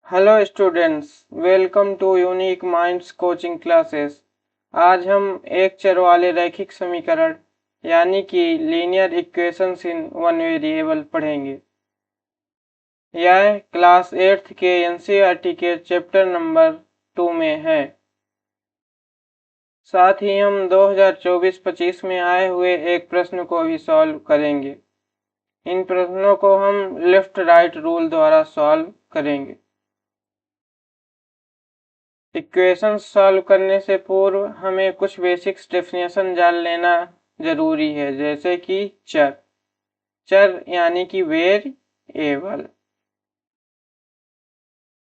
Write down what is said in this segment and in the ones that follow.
Hello students, welcome to Unique Minds coaching classes. आज हम एक चर वाले रैखिक समीकरण यानी कि linear equations in one variable पढ़ेंगे। यह क्लास 8th के एनसीईआरटी के चैप्टर नंबर 2 में है। साथ ही हम 2024-25 में आए हुए एक प्रश्न को भी सॉल्व करेंगे। इन प्रश्नों को हम लेफ्ट राइट रूल द्वारा सॉल्व करेंगे। इक्वेशन सॉल्व करने से पूर्व हमें कुछ बेसिक्स डेफिनेशन जान लेना जरूरी है, जैसे कि चर यानी कि वेरिएबल।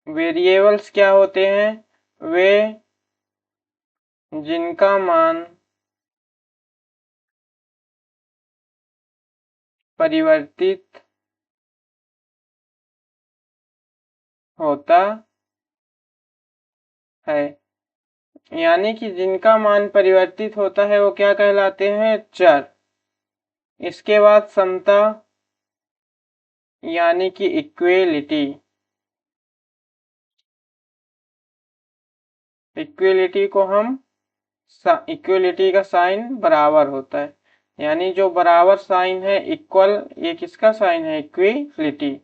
वेरिएबल्स क्या होते हैं? वे जिनका मान परिवर्तित होता है, यानी कि जिनका मान परिवर्तित होता है वो क्या कहलाते हैं? चर। इसके बाद समता यानी कि इक्वेलिटी। इक्वेलिटी को हम इक्वलिटी का साइन बराबर होता है, यानी जो बराबर साइन है इक्वल, ये किसका साइन है? इक्विलिटी।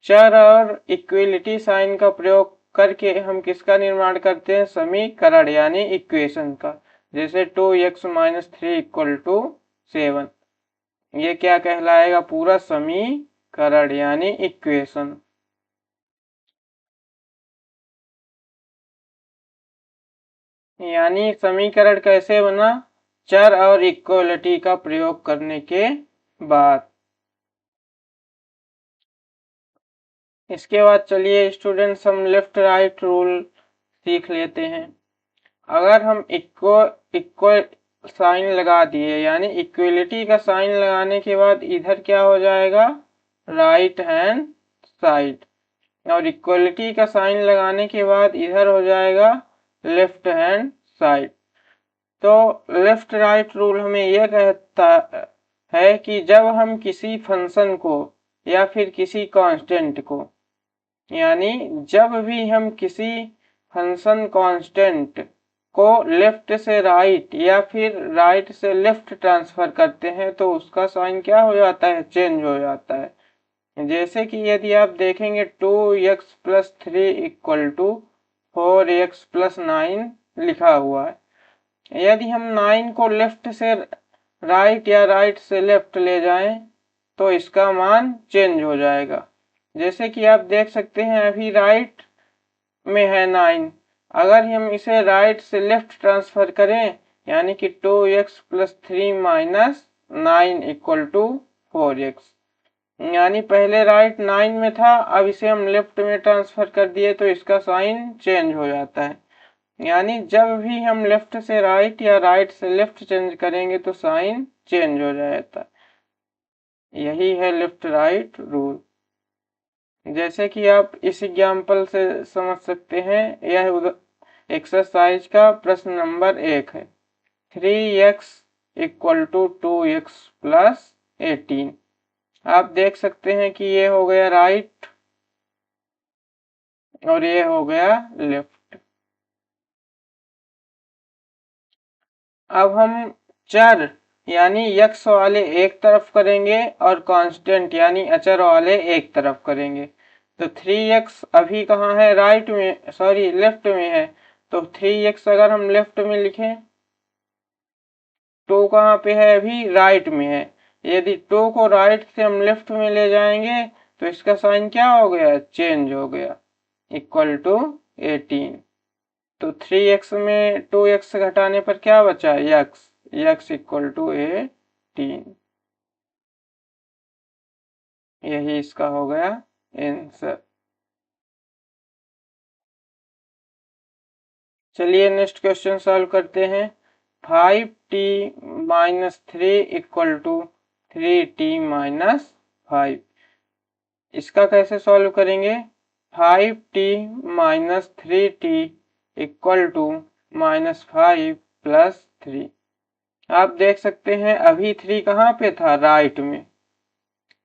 चर और इक्विलिटी साइन का प्रयोग करके हम किसका निर्माण करते हैं? समीकरण यानी इक्वेशन का। जैसे 2x - 3 = 7, ये क्या कहलाएगा? पूरा समीकरण यानी इक्वेशन। यानी समीकरण कैसे बना? चर और इक्वलिटी का प्रयोग करने के बाद। इसके बाद चलिए स्टूडेंट्स हम लेफ्ट राइट रूल सीख लेते हैं। अगर हम इक्वल साइन लगा दिए, यानी इक्वलिटी का साइन लगाने के बाद इधर क्या हो जाएगा? Right hand side. और इक्वलिटी का साइन लगाने के बाद इधर हो जाएगा लेफ्ट हैंड साइड। तो लेफ्ट राइट रूल हमें यह कहता है कि जब हम किसी फंक्शन को या फिर किसी कांस्टेंट को, यानी जब भी हम किसी फंक्शन कांस्टेंट को लेफ्ट से राइट या फिर राइट से लेफ्ट ट्रांसफर करते हैं तो उसका साइन क्या हो जाता है? चेंज हो जाता है। जैसे कि यदि आप देखेंगे 2x + 3 = 4x + 9 लिखा हुआ है। यदि हम 9 को लेफ्ट से राइट या राइट से लेफ्ट ले जाएं तो इसका मान चेंज हो जाएगा। जैसे कि आप देख सकते हैं अभी राइट में है 9, अगर हम इसे राइट से लेफ्ट ट्रांसफर करें यानी कि 2x + 3 - 9 = 4x, यानी पहले राइट 9 में था, अब इसे हम लेफ्ट में ट्रांसफर कर दिए तो इसका साइन चेंज हो जाता है। यानी जब भी हम लेफ्ट से राइट या राइट से लेफ्ट चेंज करेंगे तो साइन चेंज हो जाता है। यही है लेफ्ट राइट रूल। जैसे कि आप इस एग्जाम्पल से समझ सकते हैं, यह एक्सरसाइज का प्रश्न नंबर 1 है। 3x = 2x + 18। आप देख सकते हैं कि ये हो गया राइट और ये हो गया लेफ्ट। अब हम चर यानी x वाले एक तरफ करेंगे और कांस्टेंट यानी अचर वाले एक तरफ करेंगे। तो 3x अभी कहाँ है? राइट में, सॉरी लेफ्ट में है। तो 3x अगर हम लेफ्ट में लिखें, 2 कहाँ पे है? अभी राइट में है। यदि 2 को राइट से हम लेफ्ट में ले जाएंगे तो इसका साइन क्या हो गया? चेंज हो गया, = 18। तो 3x में 2x घटाने पर क्या बचा? x = 18। यही इसका हो गया आंसर। चलिए नेक्स्ट क्वेश्चन सॉल्व करते हैं। 5t - 3 = 3t - 5। इसका कैसे सॉल्व करेंगे? 5t - 3t = -5 + 3। आप देख सकते हैं अभी 3 कहाँ पे था? राइट में।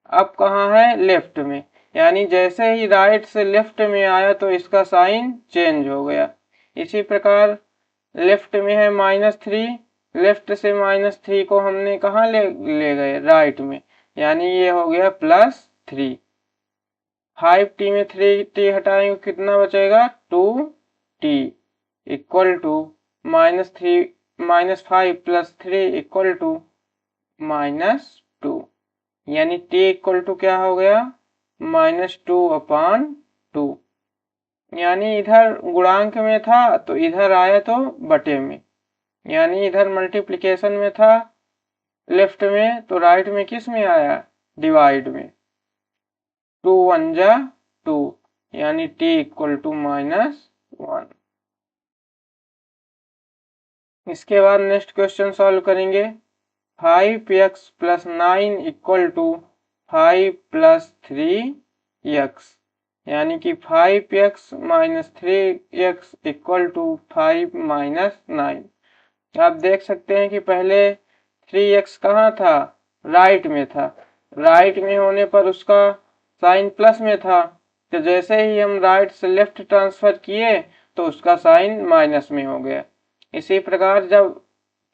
अब कहाँ है? लेफ्ट में। यानी जैसे ही राइट से लेफ्ट में आया तो इसका साइन चेंज हो गया। इसी प्रकार लेफ्ट में है -3, लेफ्ट से -3 को हमने कहाँ ले गए, राइट में, यानी ये हो गया +3। 5t में 3t हटाएंगे कितना बचेगा, 2t equal to -5 + 3 equal to -2, यानी t इक्वल टू क्या हो गया, -2/2। यानी इधर गुणांक में था तो इधर आया तो बटे में, यानी इधर मल्टीप्लिकेशन में था लेफ्ट में तो राइट में किस में आया, डिवाइड में। 2 1 जा 2, यानी t इक्वल टू -1। इसके बाद नेक्स्ट क्वेश्चन सॉल्व करेंगे। 5x + 9 इक्वल टू 5 + 3x, यानी कि 5x - 3x इक्वल टू 5 - 9। आप देख सकते हैं कि पहले 3x कहाँ था, राइट में था, राइट में होने पर उसका साइन प्लस में था, तो जैसे ही हम राइट से लेफ्ट ट्रांसफर किए तो उसका साइन माइनस में हो गया। इसी प्रकार जब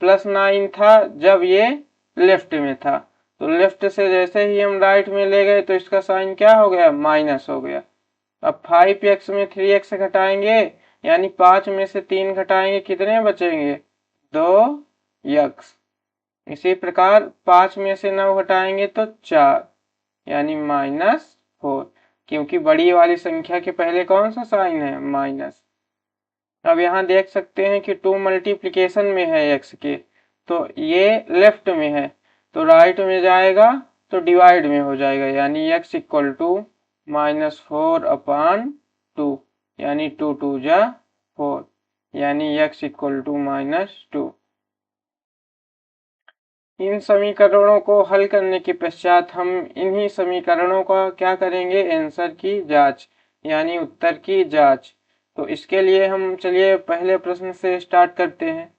+9 था जब ये लेफ्ट में था, तो लेफ्ट से जैसे ही हम राइट में ले गए तो इसका साइन क्या हो गया, माइनस हो गया। अब 5x में 3x घटाएंगे, यानी 5 में से 3 घटाएंगे, कितने बचेंगे, 2x। इसी प्रकार 5 में से 9 घटाएंगे तो 4, यानी -4, क्योंकि बड़ी वाली संख्या के पहले कौन सा साइन है, माइनस। अब यहाँ देख सकते हैं कि 2 मल्टीप्लिकेशन में है x के, तो ये लेफ्ट में है तो राइट में जाएगा तो डिवाइड में हो जाएगा, यानी x इक्वल टू -4/2, यानी 2 2 जा 4, यानी x इक्वल टू -2। इन समीकरणों को हल करने के पश्चात हम इन्हीं समीकरणों का क्या करेंगे, आंसर की जांच, यानी उत्तर की जांच। तो इसके लिए हम चलिए पहले प्रश्न से स्टार्ट करते हैं।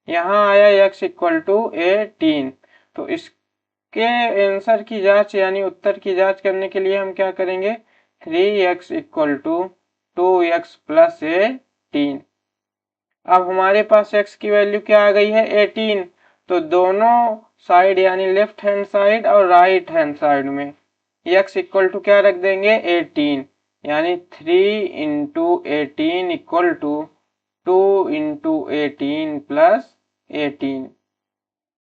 यहाँ आया x इक्वल टू 18, तो इसके आंसर की जांच यानी उत्तर की जांच करने के लिए हम क्या करेंगे, 3x इक्वल टू 2x + 18। अब हमारे पास x की वैल्यू क्या आ गई है, 18, तो दोनों साइड यानी लेफ्ट हैंड साइड और राइट हैंड साइड में x इक्वल टू क्या रख देंगे, 18, यानी 3 × 18 इक्वल टू 2 × 18 + 18,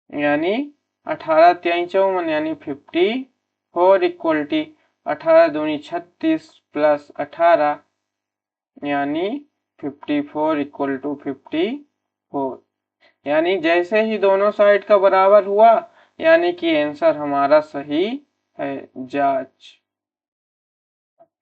यानी 18 3 54, यानी 54 इक्वल टू 18 दूनी 36 + 18, यानी 54 इक्वल टू 54, यानी जैसे ही दोनों साइड का बराबर हुआ यानी कि आंसर हमारा सही है, जांच।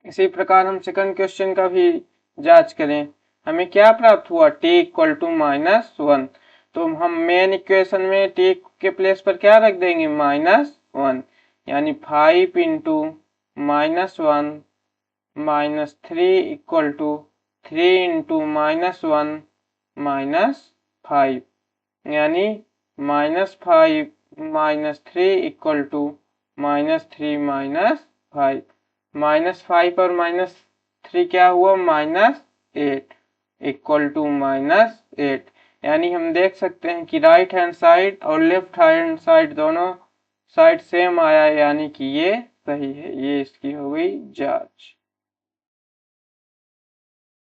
इसी प्रकार हम सेकंड क्वेश्चन का भी जांच करें। हमें क्या प्राप्त हुआ, t इक्वल टू -1, तो हम मेन इक्वेशन में t के प्लेस पर क्या रख देंगे, -1, यानी 5 × -1 - 3 इक्वल टू 3 × -1 - 5, यानी -5 - 3 इक्वल टू -3 - 5, -5 और -3 क्या हुआ, -8 इक्वल टू -8, यानी हम देख सकते हैं कि राइट हैंड साइड और लेफ्ट हैंड साइड दोनों साइड सेम आया, यानी कि ये सही है, ये इसकी हो गई जांच।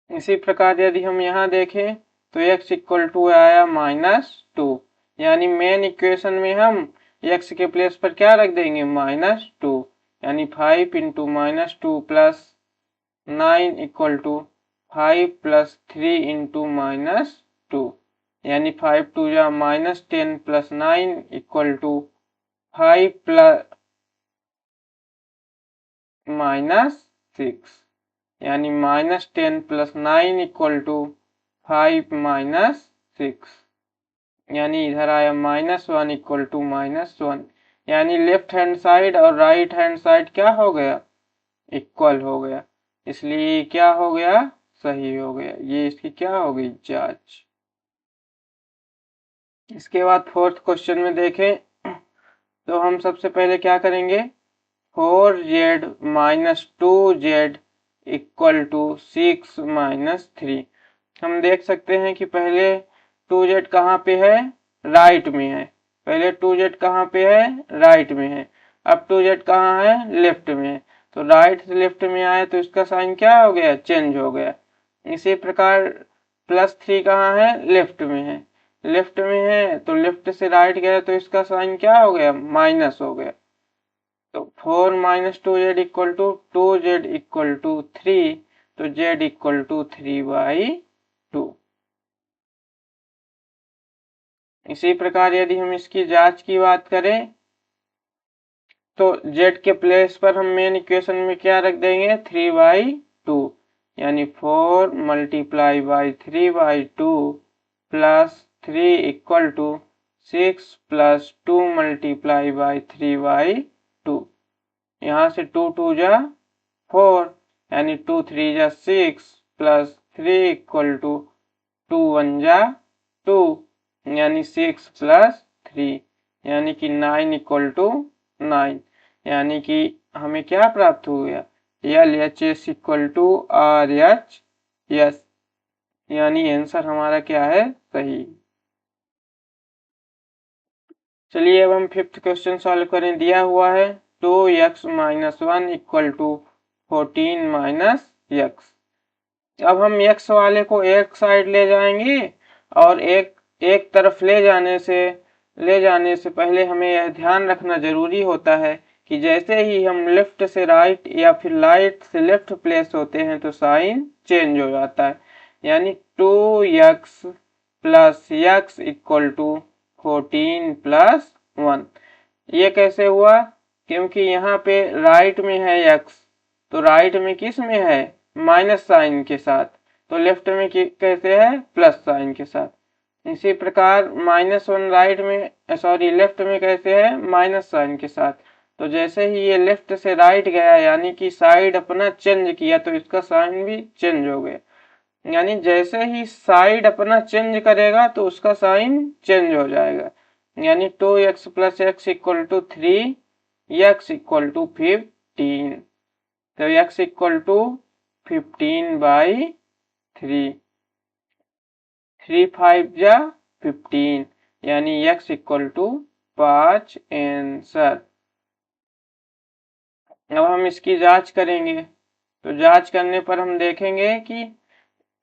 इसी प्रकार यदि हम यहाँ देखें तो x इक्वल टू आया -2, यानी मेन इक्वेशन में हम x के प्लेस पर क्या रख देंगे, -2, यानी 5 × -2 + 9 इक्वल टू 5 + 3 × -2, यानी 5 2 जा -10 + 9 इक्वल टू 5 - 6, यानी -10 + 9 इक्वल टू 5 - 6, यानी इधर आया -1 इक्वल टू -1, यानी लेफ्ट हैंड साइड और राइट हैंड साइड क्या हो गया, इक्वल हो गया, इसलिए क्या हो गया, सही हो गया, ये इसकी क्या हो गई, जांच। इसके बाद फोर्थ क्वेश्चन में देखें तो हम सबसे पहले क्या करेंगे, 4z minus 2z equal to 6 minus 3। हम देख सकते हैं कि पहले 2z कहाँ पे है, राइट में है। पहले 2z कहाँ पे है, राइट में है। अब 2z कहाँ है, लेफ्ट में है। तो राइट से लेफ्ट में आए तो इसका साइन क्या हो गया, चेंज हो गया। इसी प्रकार +3 कहाँ है, लेफ्ट में है। लेफ्ट में है तो लेफ्ट से राइट गया तो इसका साइन क्या हो गया, माइनस हो गया। तो 4 minus 2z equal to 2z equal to 3, तो z इक्वल टू 3/2। इसी प्रकार यदि हम इसकी जांच की बात करें तो z के प्लेस पर हम मेन इक्वेशन में क्या रख देंगे, 3/2, यानी 4 multiply by 3/2 plus 3 equal to 6 plus 2 multiply by 3/2। यहाँ से 2 2 जा 4, यानी 2 3 जा 6 प्लस 3 इक्वल टू 2 1 जा 2, यानी 6 प्लस 3, यानी कि 9 इक्वल टू 9, यानी कि हमें क्या प्राप्त हो गया, LHS इक्वल टू RHS, यानी आंसर हमारा क्या है, सही। चलिए अब हम 5th क्वेश्चन सॉल्व करें। दिया हुआ है 2x minus 1 equal to 14 minus x। अब हम x वाले को एक साइड ले जाएंगे और एक तरफ ले जाने से पहले हमें यह ध्यान रखना जरूरी होता है कि जैसे ही हम लेफ्ट से राइट या फिर राइट से लेफ्ट प्लेस होते हैं तो साइन चेंज हो जाता है। यानी 2x plus x equal to 14 plus 1। ये कैसे हुआ, क्योंकि यहाँ पे राइट में है x, तो राइट में किस में है, माइनस साइन के साथ, तो लेफ्ट में कैसे है, प्लस साइन के साथ। इसी प्रकार -1 राइट में लेफ्ट में कैसे है, माइनस साइन के साथ। तो जैसे ही ये लेफ्ट से राइट गया यानी कि साइड अपना चेंज किया तो इसका साइन भी चेंज हो गया। यानी जैसे ही साइड अपना चेंज करेगा तो उसका साइन चेंज हो जाएगा। यानी 2x plus x equal to 3, x equal to 15, तो x इक्वल टू 15/3, 3 5 जा 15, यानी x इक्वल टू 5 आंसर। अब हम इसकी जांच करेंगे, तो जांच करने पर हम देखेंगे कि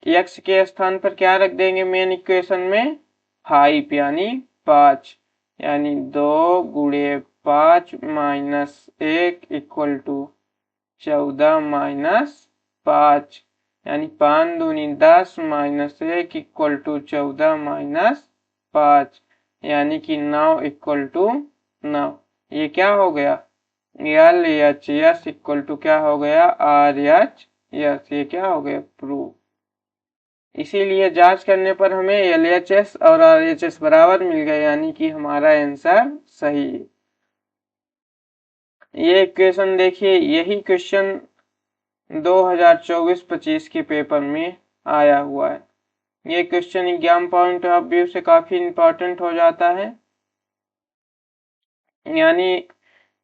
x के स्थान पर क्या रख देंगे मेन इक्वेशन में, 5 यानी 5, यानी 2 गुणे 5 माइनस 1 इक्वल टू 14 माइनस 5, यानी 5 दूनी 10 माइनस 1 इक्वल टू 14 माइनस 5, यानी कि 9 इक्वल टू 9। ये क्या हो गया, LHS इक्वल टू क्या हो गया, RHS, ये क्या हो गया, प्रूव। इसीलिए जांच करने पर हमें LHS और RHS बराबर मिल गए, यानी कि हमारा आंसर सही है। ये क्वेश्चन देखिए, यही क्वेश्चन 2024-25 के पेपर में आया हुआ है। ये question exam point of view से काफी इंपॉर्टेंट हो जाता है, यानी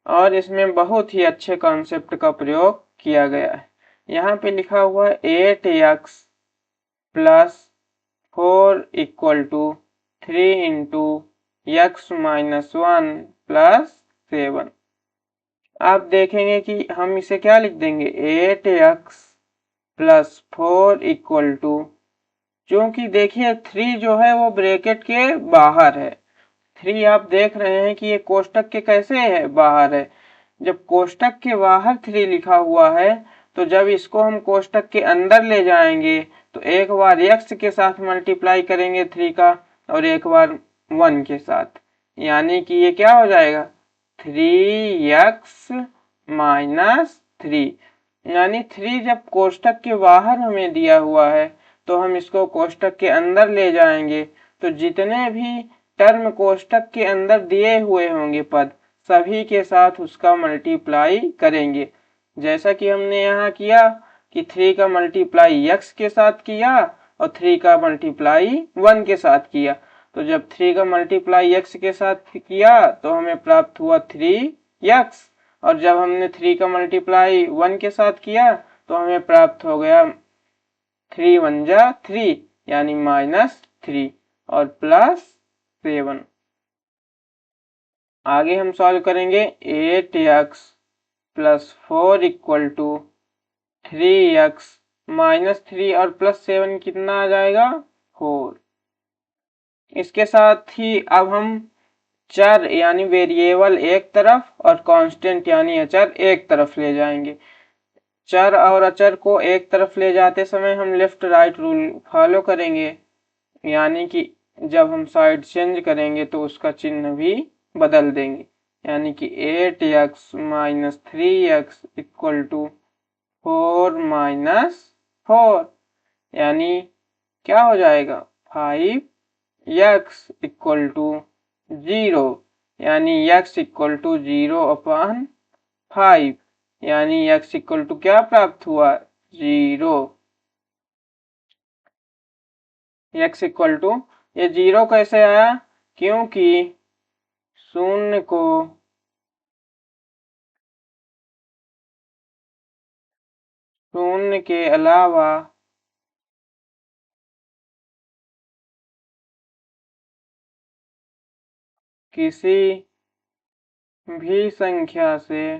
और इसमें बहुत ही अच्छे कॉन्सेप्ट का प्रयोग किया गया है। यहाँ पे लिखा हुआ है 8x plus 4 equal to 3 into x minus 1 plus 7। आप देखेंगे कि हम इसे क्या लिख देंगे, 8x प्लस 4 इक्वल टू, क्योंकि देखिए 3 जो है वो ब्रैकेट के बाहर है। 3 आप देख रहे हैं कि ये कोष्टक के कैसे है, बाहर है। जब कोष्टक के बाहर 3 लिखा हुआ है तो जब इसको हम कोष्टक के अंदर ले जाएंगे तो एक बार x के साथ मल्टीप्लाई करेंगे 3 का और एक बार 1 के साथ, यानी कि ये क्या हो जाएगा, 3x माइनस 3। यानी 3 जब कोष्टक के बाहर हमें दिया हुआ है तो हम इसको कोष्टक के अंदर ले जाएंगे तो जितने भी टर्म कोष्टक के अंदर दिए हुए होंगे पद, सभी के साथ उसका मल्टीप्लाई करेंगे। जैसा कि हमने यहाँ किया कि 3 का मल्टीप्लाई x के साथ किया और 3 का मल्टीप्लाई 1 के साथ किया। तो जब 3 का मल्टीप्लाई x के साथ किया तो हमें प्राप्त हुआ 3x और जब हमने 3 का मल्टीप्लाई 1 के साथ किया तो हमें प्राप्त हो गया 3 1 जा 3 यानी -3 और +7। आगे हम सॉल्व करेंगे 8x + 4 = 3x -3 और +7 कितना आ जाएगा 4। इसके साथ ही अब हम चर यानी वेरिएबल एक तरफ और कांस्टेंट यानी अचर एक तरफ ले जाएंगे। चर और अचर को एक तरफ ले जाते समय हम लेफ्ट राइट रूल फॉलो करेंगे, यानी कि जब हम साइड चेंज करेंगे तो उसका चिन्ह भी बदल देंगे, यानी कि 8x - 3x = 4 - 4 यानी क्या हो जाएगा 5x = 0 यानी x = 0/5 यानी x = क्या प्राप्त हुआ 0। x = ये 0 कैसे आया, क्योंकि शून्य को शून्य के अलावा किसी भी संख्या से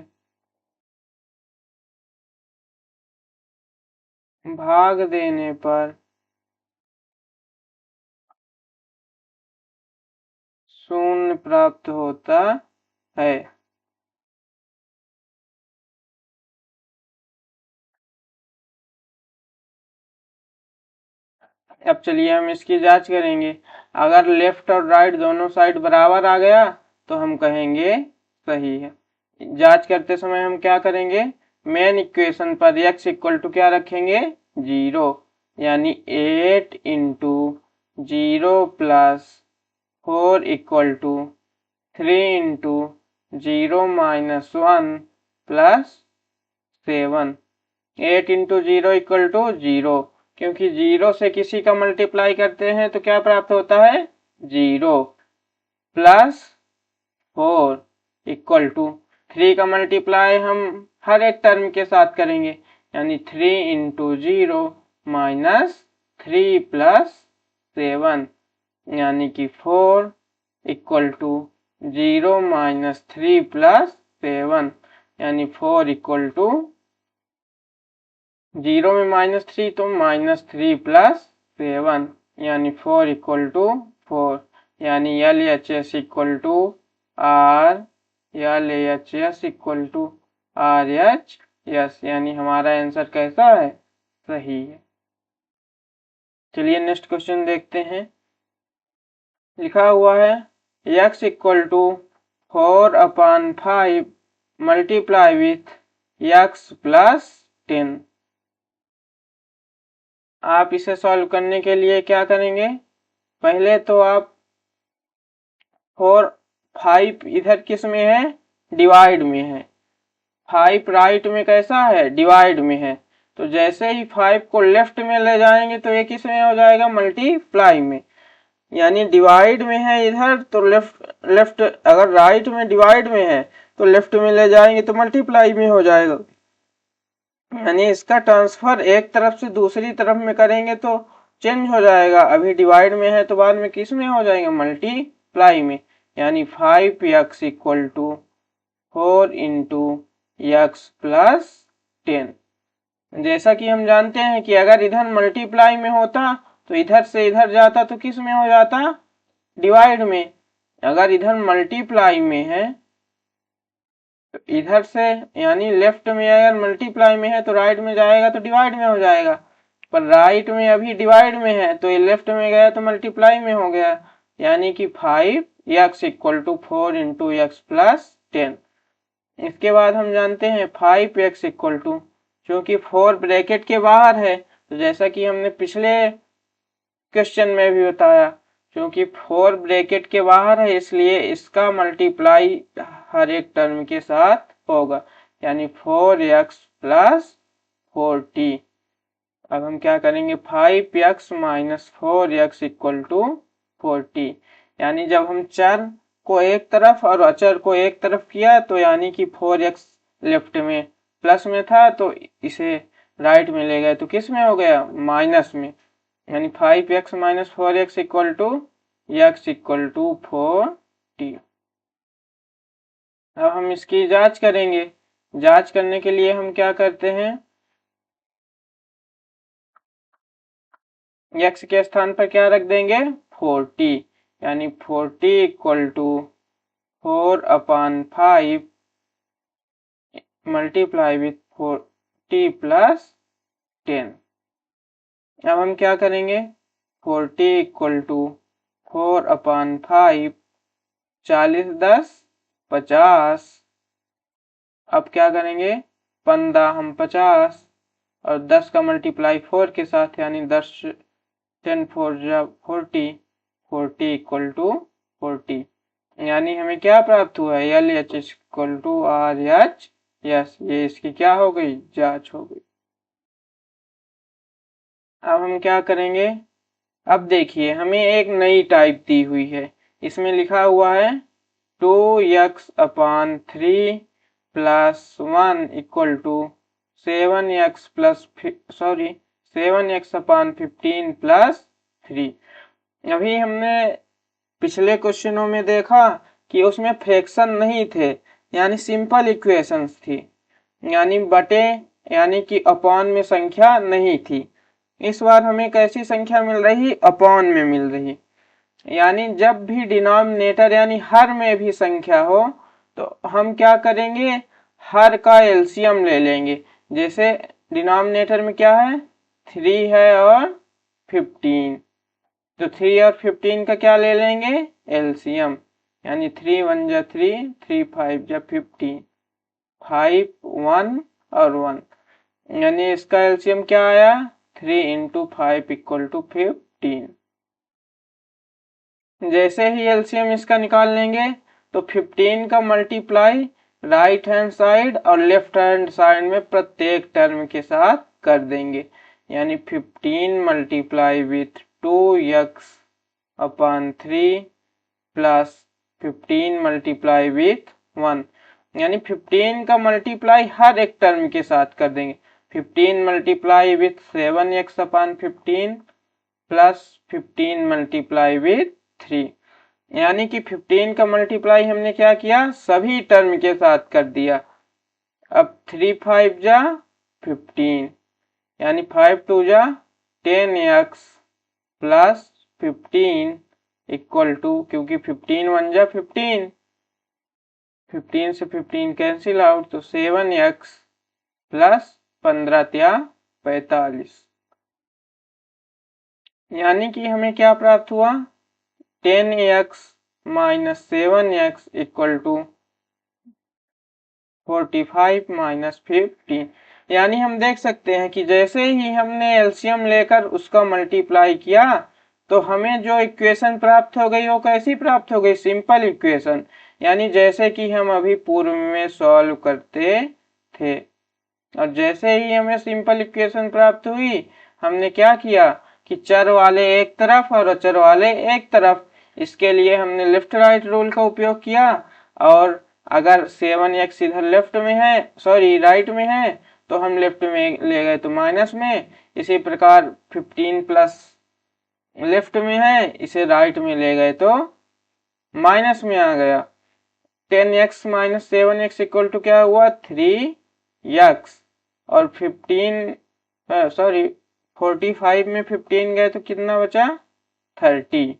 भाग देने पर शून्य प्राप्त होता है। अब चलिए हम इसकी जांच करेंगे। अगर लेफ्ट और राइट दोनों साइड बराबर आ गया तो हम कहेंगे सही है। जांच करते समय हम क्या करेंगे, मेन इक्वेशन पर x = क्या रखेंगे 0 यानी 8 × 0 + 4 = 3 × 0 - 1 + 7। 8 × 0 = 0, क्योंकि 0 से किसी का मल्टीप्लाई करते हैं तो क्या प्राप्त होता है 0 + 4 = 3 का मल्टीप्लाई हम हर एक टर्म के साथ करेंगे, यानी 3 × 0 - 3 + 7 यानी कि 4 = 0 - 3 + 7 यानी 4 = 0 में -3 तो -3 + 7 यानी 4 = 4 यानी LHS = R LHS = RHS यानी हमारा आंसर कैसा है सही है। चलिए नेक्स्ट क्वेश्चन देखते हैं। लिखा हुआ है x = 4/5 multiply with x + 10। आप इसे सॉल्व करने के लिए क्या करेंगे, पहले तो आप 5 इधर किस में है डिवाइड में है, 5 राइट में कैसा है डिवाइड में है, तो जैसे ही 5 को लेफ्ट में ले जाएंगे तो ये किस में हो जाएगा मल्टीप्लाई में, यानी डिवाइड में है इधर तो लेफ्ट अगर राइट में डिवाइड में है तो लेफ्ट में ले जाएंगे तो मल्टीप्लाई में हो जाएगा, यानी इसका ट्रांसफर एक तरफ से दूसरी तरफ में करेंगे तो चेंज हो जाएगा। अभी डिवाइड में है तो बाद में किस में हो जाएगा मल्टीप्लाई में, यानी 5x = 4 × x + 10। जैसा कि हम जानते हैं कि अगर इधर मल्टीप्लाई में होता तो इधर से इधर जाता तो किस में हो जाता डिवाइड में, अगर इधर मल्टीप्लाई में है तो इधर से यानी लेफ्ट में अगर मल्टीप्लाई में है तो राइट में जाएगा तो डिवाइड में हो जाएगा, पर राइट में अभी डिवाइड में है तो ये लेफ्ट में गया तो मल्टीप्लाई में हो गया, यानी कि 5x = 4 × x + 10। इसके बाद हम जानते हैं 5x = क्योंकि 4 ब्रैकेट के बाहर है तो जैसा कि हमने पिछले क्वेश्चन में भी बताया, क्योंकि 4 ब्रैकेट के बाहर है इसलिए इसका मल्टीप्लाई हर एक टर्म के साथ होगा, यानी 4x + 40। अब हम क्या करेंगे 5x - 4x = 40, यानी जब हम चर को एक तरफ और अचर को एक तरफ किया तो यानी कि 4x लेफ्ट में, प्लस में था तो इसे राइट में ले गए तो किस में हो गया, माइनस में, यानी 5x minus 4x equal to x equal to 4t। अब हम इसकी जांच करेंगे। जांच करने के लिए हम क्या करते हैं, x के स्थान पर क्या रख देंगे, 4t, यानी 4t equal to 4/5 multiply with 4t plus 10। अब हम क्या करेंगे, 4t इक्वल टू 4/5, 40 10 50, अब क्या करेंगे 15 हम 50 और 10 का मल्टीप्लाई 4 के साथ, यानी 10 10 4 40, 40 इक्वल टू 40, यानी हमें क्या प्राप्त हुआ है, LH equal to RH। Yes, ये इसकी क्या हो गई, जांच हो गई। अब हम क्या करेंगे, अब देखिए हमें एक नई टाइप दी हुई है, इसमें लिखा हुआ है 2x/3 plus 1 equal to 7x plus 7x/15 plus 3। अभी हमने पिछले क्वेश्चनों में देखा कि उसमें फ्रैक्शन नहीं थे, यानी सिंपल इक्वेशंस थी, यानी बटे यानी कि अपॉन में संख्या नहीं थी। इस बार हमें कैसी संख्या मिल रही, अपॉन में मिल रही, यानी जब भी डिनोमिनेटर यानी हर में भी संख्या हो तो हम क्या करेंगे, हर का एलसीएम ले लेंगे। जैसे डिनोमिनेटर में क्या है, 3 है और 15, तो 3 और 15 का क्या ले लेंगे, एलसीएम, यानी 3 1 जा 3, 3 5 जा 15, 5 1 और 1, यानी इसका एलसीएम क्या आया, 3 × 5 इक्वल टू 15। जैसे ही एलसीएम इसका निकाल लेंगे तो 15 का मल्टीप्लाई राइट हैंड साइड और लेफ्ट हैंड साइड में प्रत्येक टर्म के साथ कर देंगे, यानी 15 multiply with 2x/3 plus 15 multiply with 1, यानी 15 का मल्टीप्लाई हर एक टर्म के साथ कर देंगे। 15 multiply with 7x/15 plus 15 multiply with 3, यानी कि 15 का मल्टीप्लाई हमने क्या किया, सभी टर्म के साथ कर दिया। अब 3 5 जा 15, यानी 5 2 जा 10x प्लस 15 इक्वल टू, क्योंकि 15 1 जा 15, 15 से 15 कैंसिल आउट, तो 7x प्लस 15 त्या 45, यानी कि हमें क्या प्राप्त हुआ, 10x minus 7x equal to 45 minus 15, यानी हम देख सकते हैं कि जैसे ही हमने एलसीएम लेकर उसका मल्टीप्लाई किया तो हमें जो इक्वेशन प्राप्त हो गई वो कैसी प्राप्त हो गई, सिंपल इक्वेशन, यानी जैसे कि हम अभी पूर्व में सॉल्व करते थे। और जैसे ही हमें सिंपल इक्वेशन प्राप्त हुई, हमने क्या किया कि चर वाले एक तरफ और अचर वाले एक तरफ, इसके लिए हमने लेफ्ट राइट रूल का उपयोग किया, और अगर 7x इधर लेफ्ट में है, सॉरी राइट में है, तो हम लेफ्ट में ले गए तो माइनस में, इसी प्रकार 15 प्लस लेफ्ट में है, इसे राइट में ले गए तो माइनस में आ गया। 10x minus 7x equal to क्या हुआ, 3x, और 45 में 15 गए तो कितना बचा, 30,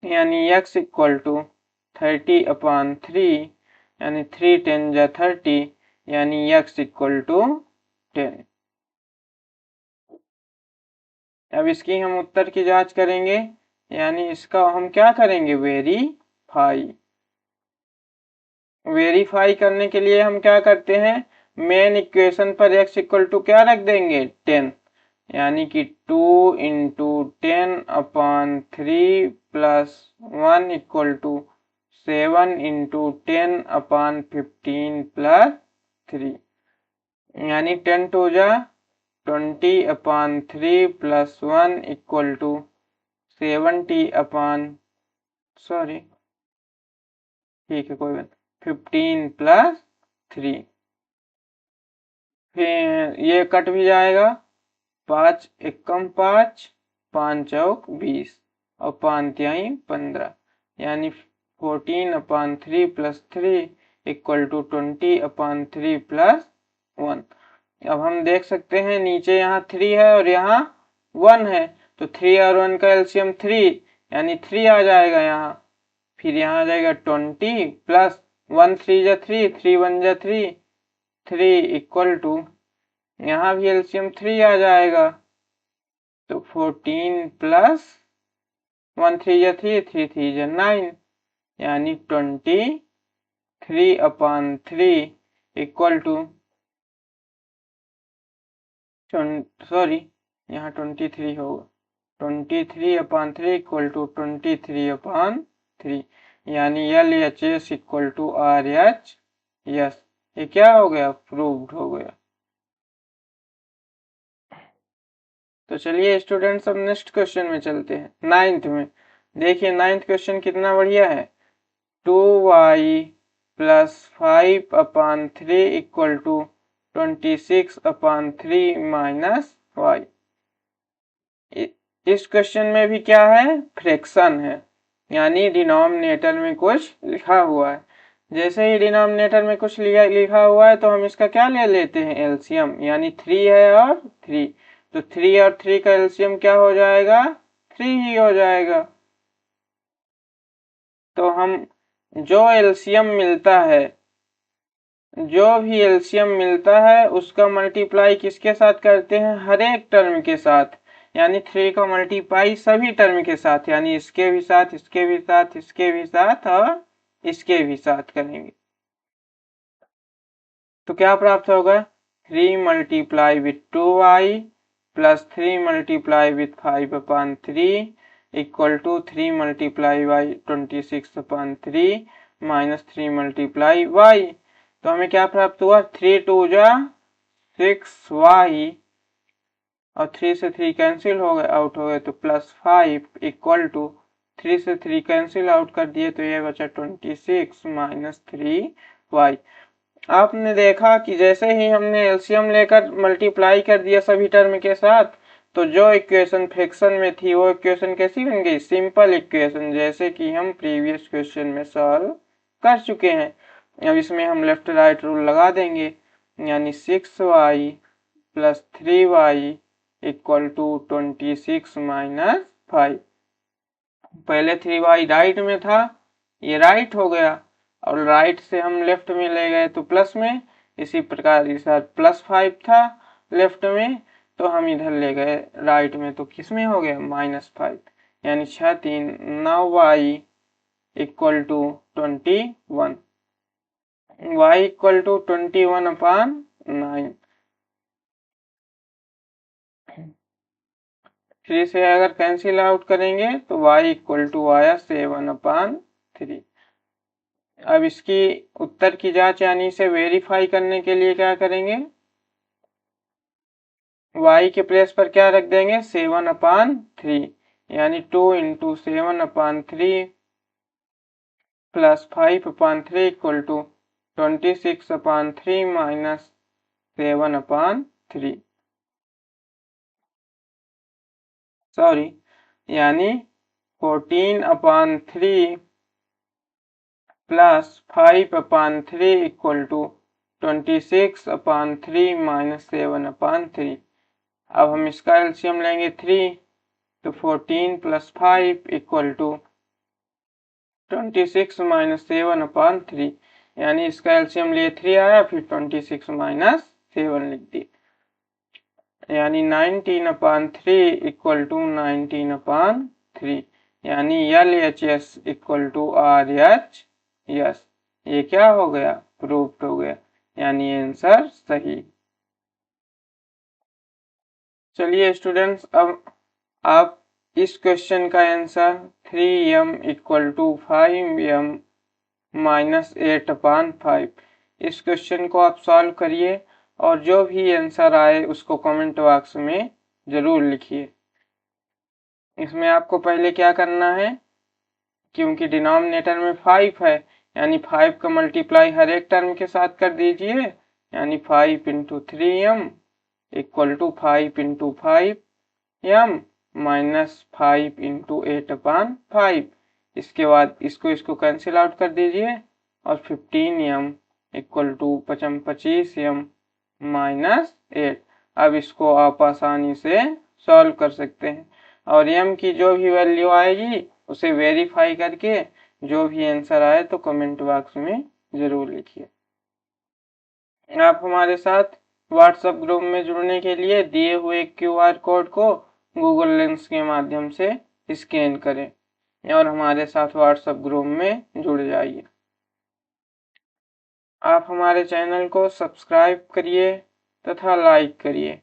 यानी x इक्वल टू 30/3, यानी 3 10 जा 30, यानी x इक्वल टू 10। अब इसकी हम उत्तर की जांच करेंगे, यानी इसका हम क्या करेंगे, वेरीफाई करने के लिए हम क्या करते हैं, मेन इक्वेशन पर x इक्वल टू क्या रख देंगे, 10, यानी कि 2 × 10/3 प्लस 1 इक्वल टू 7 × 10/15 प्लस 3, यानी 10 2 जा 20/3 प्लस 1 इक्वल टू 70 ठीक है कोई बात, 15 प्लस 3। फिर ये कट भी जाएगा, 5 एकम 5, 5 चौक 20 और 5 तिहाई 15, यानी 14/3 + 3 = 20/3 + 1। अब हम देख सकते हैं नीचे यहाँ 3 है और यहाँ 1 है, तो 3 और 1 का एलसीएम 3, यानी 3 आ जाएगा यहाँ। फिर यहाँ आ जाएगा 20 प्लस 1 3 जा 3, 3 1 जा 3, 3 = यहाँ भी एलसीएम 3 आ जाएगा, तो 14 प्लस 1 3 जा 3, 3 3 जा 9, यानी 23/3 सॉरी यहाँ 23 होगा, 23/3 = 23/3, यानी LHS = RHS। ये क्या हो गया, प्रूव्ड हो गया। तो चलिए स्टूडेंट्स अब नेक्स्ट क्वेश्चन में चलते हैं, 9th में। देखिए 9th क्वेश्चन कितना बढ़िया है। 2y + 5/3 = 26/3 - y। इस क्वेश्चन में भी क्या है, फ्रैक्शन है, यानी डिनोमिनेटर में कुछ लिखा हुआ है। जैसे ही डिनोमिनेटर में कुछ लिखा हुआ है तो हम इसका क्या ले लेते हैं, एलसीएम, यानी 3 है और 3, तो 3 और 3 का एलसीएम क्या हो जाएगा, 3 ही हो जाएगा। तो हम जो एलसीएम मिलता है, जो भी एलसीएम मिलता है उसका मल्टीप्लाई किसके साथ करते हैं, हर एक टर्म के साथ, यानी 3 का मल्टीप्लाई सभी टर्म के साथ, यानी इसके भी साथ, इसके भी साथ, इसके भी साथ और इसके भी साथ करेंगे। तो क्या प्राप्त होगा, 3 × 2y + 3 × 5/3 = 3 × y 26/3 - 3 × y। तो हमें क्या प्राप्त हुआ, 3 2 जा 6y और 3 से 3 कैंसिल हो गए, आउट हो गए, तो +5 = 3 से 3 कैंसिल आउट कर दिए, तो ये बचा 26 - 3y। आपने देखा कि जैसे ही हमने एलसीएम लेकर मल्टीप्लाई कर दिया सभी टर्म के साथ, तो जो इक्वेशन फ्रैक्शन में थी वो इक्वेशन कैसी बन गई, सिंपल इक्वेशन, जैसे कि हम प्रीवियस क्वेश्चन में सॉल्व कर चुके हैं। अब इसमें हम लेफ्ट राइट रूल लगा देंगे, यानी 6y + 3y = 26 - 5। पहले 3y राइट में था, ये राइट हो गया, और राइट से हम लेफ्ट में ले गए तो प्लस में, इसी प्रकार इस +5 था लेफ्ट में, तो हम इधर ले गए राइट में, तो किस में हो गया, -5, यानी 6 3 9y = 21, y = 21/9। 3 से अगर कैंसिल आउट करेंगे तो y = आया 7/3। अब इसकी उत्तर की जांच यानी इसे वेरीफाई करने के लिए क्या करेंगे, y के प्लेस पर क्या रख देंगे, 7/3, यानी 2 × 7/3 + 5/3 = 26/3 - 7/3, सॉरी, यानी 14/3 + 5/3 = 26/3 - 7/3। अब हम इसका एलसीएम लेंगे 3, तो 14 + 5 = 26 - 7/3, यानी इसका एलसीएम लिए 3 आया, फिर 26 - 7 लिख दिए, यानी 19/3 = 19/3, यानी LHS = RHS। ये क्या हो गया, प्रूव्ड हो गया, यानी आंसर सही। चलिए स्टूडेंट्स, अब आप इस क्वेश्चन का आंसर 3m = 5m - 8/5, इस क्वेश्चन को आप सॉल्व करिए और जो भी आंसर आए उसको कमेंट बॉक्स में जरूर लिखिए। इसमें आपको पहले क्या करना है, क्योंकि डिनोमिनेटर में 5 है, यानी 5 का मल्टीप्लाई हर एक टर्म के साथ कर दीजिए, यानी 5 into 3m equal to 5 into 5m minus 5 into 8/5। इसके बाद इसको कैंसिल आउट कर दीजिए और 15m equal to 25m minus 8। अब इसको आप आसानी से सॉल्व कर सकते हैं और m की जो भी वैल्यू आएगी उसे वेरीफाई करके जो भी आंसर आए तो कमेंट बॉक्स में जरूर लिखिए। आप हमारे साथ व्हाट्सएप ग्रुप में जुड़ने के लिए दिए हुए QR कोड को गूगल लेंस के माध्यम से स्कैन करें और हमारे साथ व्हाट्सएप ग्रुप में जुड़ जाइए। आप हमारे चैनल को सब्सक्राइब करिए तथा लाइक करिए।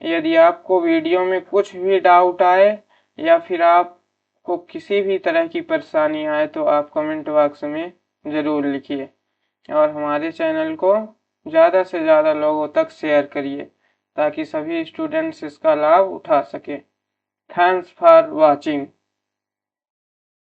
यदि आपको वीडियो में कुछ भी डाउट आए या फिर आपको किसी भी तरह की परेशानी आए तो आप कमेंट बॉक्स में ज़रूर लिखिए और हमारे चैनल को ज़्यादा से ज़्यादा लोगों तक शेयर करिए ताकि सभी स्टूडेंट्स इसका लाभ उठा सके। Thanks for watching.